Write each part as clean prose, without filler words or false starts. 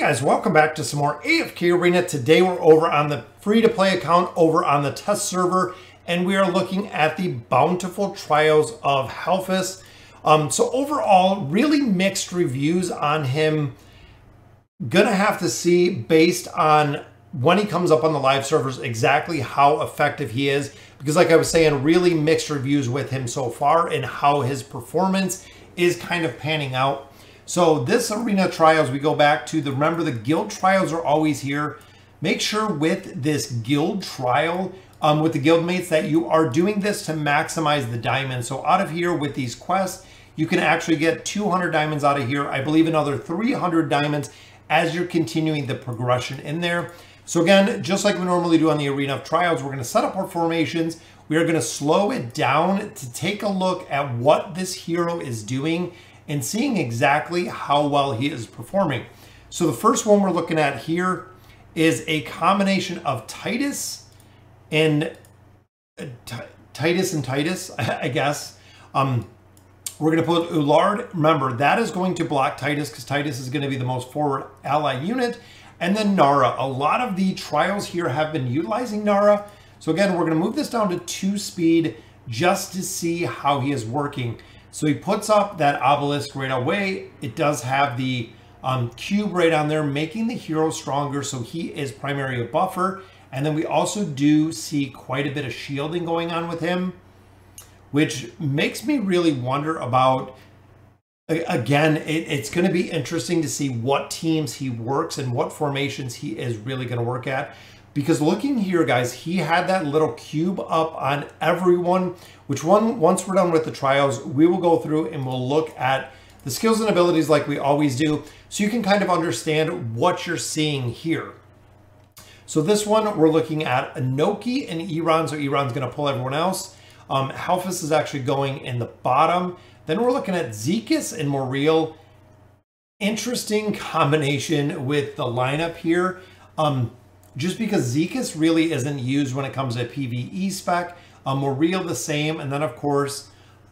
Guys, welcome back to some more AFK Arena. Today we're over on the free-to-play account over on the test server, and we are looking at the Bountiful Trials of Haelus. So overall, really mixed reviews on him. Gonna have to see, based on when he comes up on the live servers, exactly how effective he is. Because like I was saying, really mixed reviews with him so far and how his performance is kind of panning out. So this arena trials, we go back to remember the guild trials are always here. Make sure with this guild trial, with the guild mates, that you are doing this to maximize the diamonds. So out of here with these quests, you can actually get 200 diamonds out of here. I believe another 300 diamonds as you're continuing the progression in there. So again, just like we normally do on the arena of trials, we're going to set up our formations. We are going to slow it down to take a look at what this hero is doing and seeing exactly how well he is performing. So the first one we're looking at here is a combination of Titus and Titus, I guess. We're going to put Ullard. Remember, that is going to block Titus because Titus is going to be the most forward ally unit. And then Nara. A lot of the trials here have been utilizing Nara. So again, we're going to move this down to 2 speed just to see how he is working. So he puts up that obelisk right away. It does have the cube right on there, making the hero stronger. So he is primarily a buffer. And then we also do see quite a bit of shielding going on with him, which makes me really wonder about, again, it's going to be interesting to see what teams he works and what formations he is really going to work at. Because looking here, guys, he had that little cube up on everyone, which once we're done with the trials, we will go through and we'll look at the skills and abilities like we always do, so you can kind of understand what you're seeing here. So this one, we're looking at Inoki and Iran, so Iran's going to pull everyone else. Haelus is actually going in the bottom. Then we're looking at Zekas and Moriel. Interesting combination with the lineup here. Just because Zekas really isn't used when it comes to PvE spec. Moriel the same. And then, of course,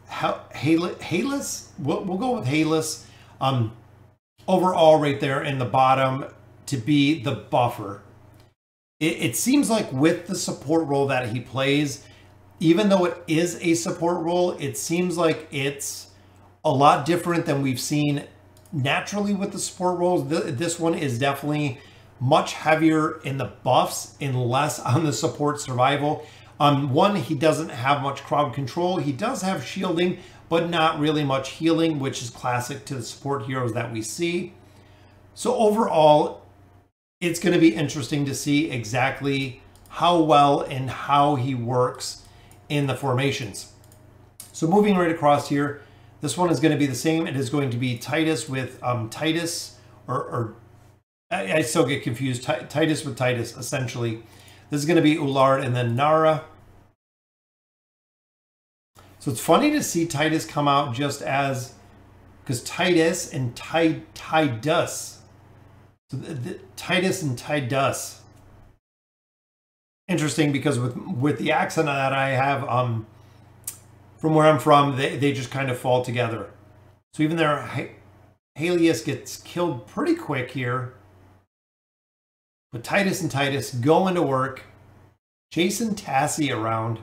Haelus. We'll go with Haelus. Overall, right there in the bottom to be the buffer. It seems like with the support role that he plays, even though it is a support role, it seems like it's a lot different than we've seen naturally with the support roles. This one is definitely much heavier in the buffs and less on the support survival. One, he doesn't have much crowd control. He does have shielding, but not really much healing, which is classic to the support heroes that we see. So overall, it's going to be interesting to see exactly how well and how he works in the formations. So moving right across here, this one is going to be the same. It is going to be Titus with Titus, or I still get confused. Titus with Titus, essentially. This is going to be Ullard and then Nara. So it's funny to see Titus come out just as, because Titus and Tidus. So Titus and Tidus. Interesting, because with the accent that I have from where I'm from, they just kind of fall together. So even there, Haelus gets killed pretty quick here. But Titus and Titus going to work, chasing Tassie around.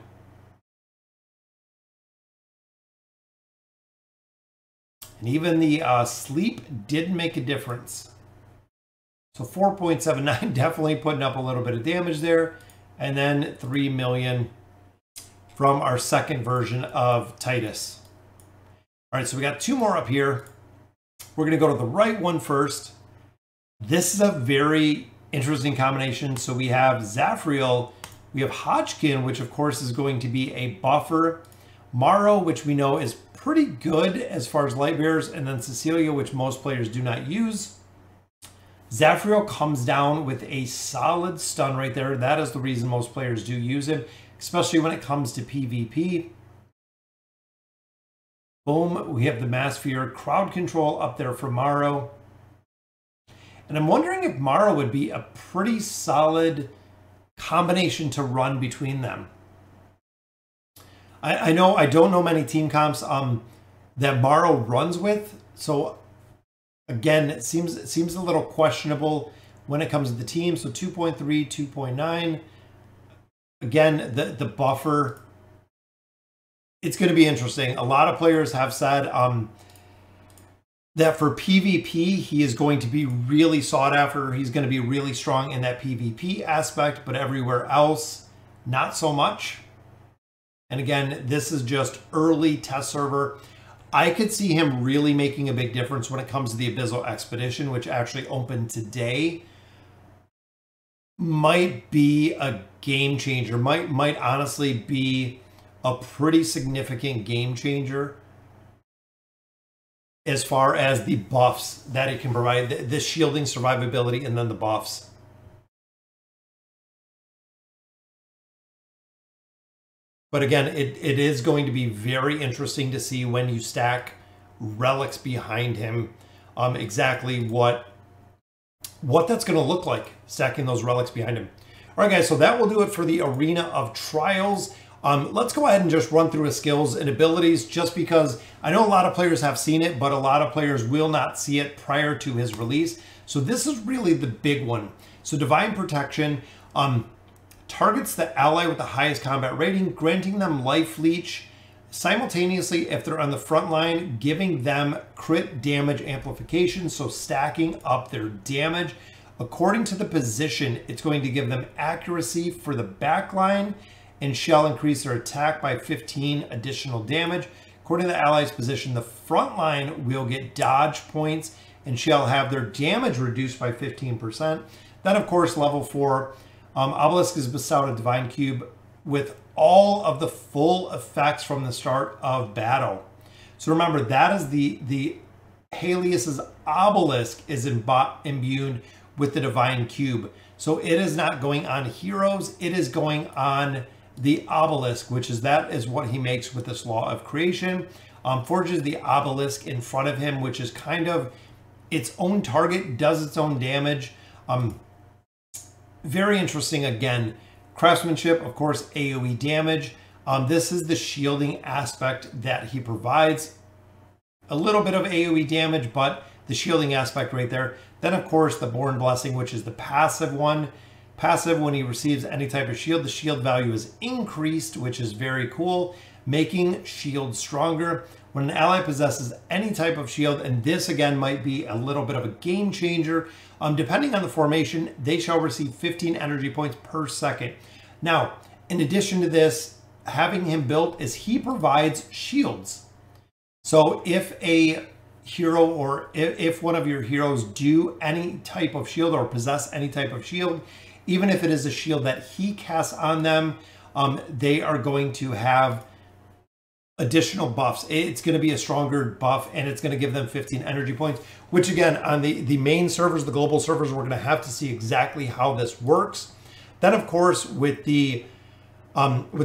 And even the sleep did make a difference. So 4.79, definitely putting up a little bit of damage there. And then 3 million from our second version of Titus. All right, so we got 2 more up here. We're going to go to the right one first. This is a very interesting combination. So we have Zafriel, we have Hodgkin, which of course is going to be a buffer. Maro, which we know is pretty good as far as light bearers, and then Cecilia, which most players do not use. Zafriel comes down with a solid stun right there. That is the reason most players do use him, especially when it comes to PvP. Boom, we have the Mass Fear, crowd control up there for Maro. And I'm wondering if Maro would be a pretty solid combination to run between them. I know I don't know many team comps that Maro runs with, so Again, it seems a little questionable when it comes to the team. So 2.3, 2.9. Again, the buffer, it's going to be interesting. A lot of players have said that for PvP, he is going to be really sought after. He's going to be really strong in that PvP aspect, but everywhere else, not so much. And again, this is just early test server. I could see him really making a big difference when it comes to the Abyssal Expedition, which actually opened today. Might be a game changer, might honestly be a pretty significant game changer as far as the buffs that it can provide, the shielding, survivability, and then the buffs. But again, it is going to be very interesting to see when you stack relics behind him, exactly what that's going to look like, stacking those relics behind him. All right, guys, so that will do it for the Arena of Trials. Let's go ahead and just run through his skills and abilities, just because I know a lot of players have seen it, but a lot of players will not see it prior to his release. So this is really the big one. So Divine Protection targets the ally with the highest combat rating, granting them life leech simultaneously if they're on the front line, giving them crit damage amplification, so stacking up their damage. According to the position, it's going to give them accuracy for the back line and shall increase their attack by 15 additional damage. According to the ally's position, the front line will get dodge points and shall have their damage reduced by 15%. Then, of course, level 4, Obelisk is bestowed a Divine Cube with all of the full effects from the start of battle. So remember, that is the Haelus' Obelisk is imbued with the Divine Cube. So it is not going on heroes, it is going on the Obelisk, that is what he makes with this Law of Creation. Forges the Obelisk in front of him, which is kind of its own target, does its own damage. Very interesting. Again, craftsmanship, of course, AoE damage. This is the shielding aspect that he provides. A little bit of AoE damage, but the shielding aspect right there. Then, of course, the Born Blessing, which is the passive one. Passive, when he receives any type of shield, the shield value is increased, which is very cool, making shield stronger. When an ally possesses any type of shield, and this again might be a little bit of a game changer, depending on the formation, they shall receive 15 energy points per second. Now, in addition to this, having him built is he provides shields. So if a hero, or if one of your heroes do any type of shield or possess any type of shield, even if it is a shield that he casts on them, they are going to have additional buffs. It's going to be a stronger buff, and it's going to give them 15 energy points, which again, on the main servers, the global servers, we're going to have to see exactly how this works. Then, of course, with the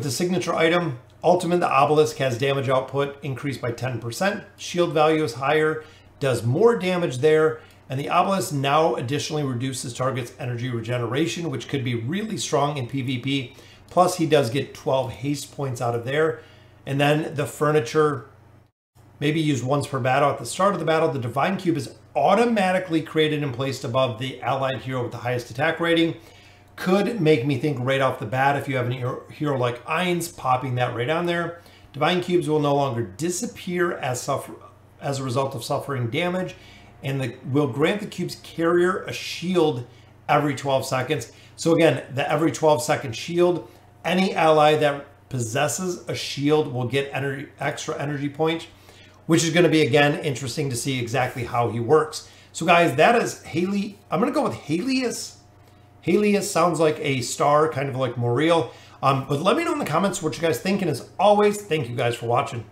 signature item, Ultimate, the Obelisk has damage output increased by 10%. Shield value is higher, does more damage there. And the Obelisk now additionally reduces target's energy regeneration, which could be really strong in PvP. Plus, he does get 12 haste points out of there. And then the furniture, maybe used once per battle. At the start of the battle, the Divine Cube is automatically created and placed above the allied hero with the highest attack rating. Could make me think right off the bat, if you have a hero like Ainz, popping that right on there. Divine Cubes will no longer disappear as a result of suffering damage, and will grant the cube's carrier a shield every 12 seconds. So again, the every 12-second shield, any ally that possesses a shield will get extra energy points, which is going to be, again, interesting to see exactly how he works. So guys, that is Haelus. I'm going to go with Haelus. Haelus sounds like a star, kind of like Moriel. But let me know in the comments what you guys think. And as always, thank you guys for watching.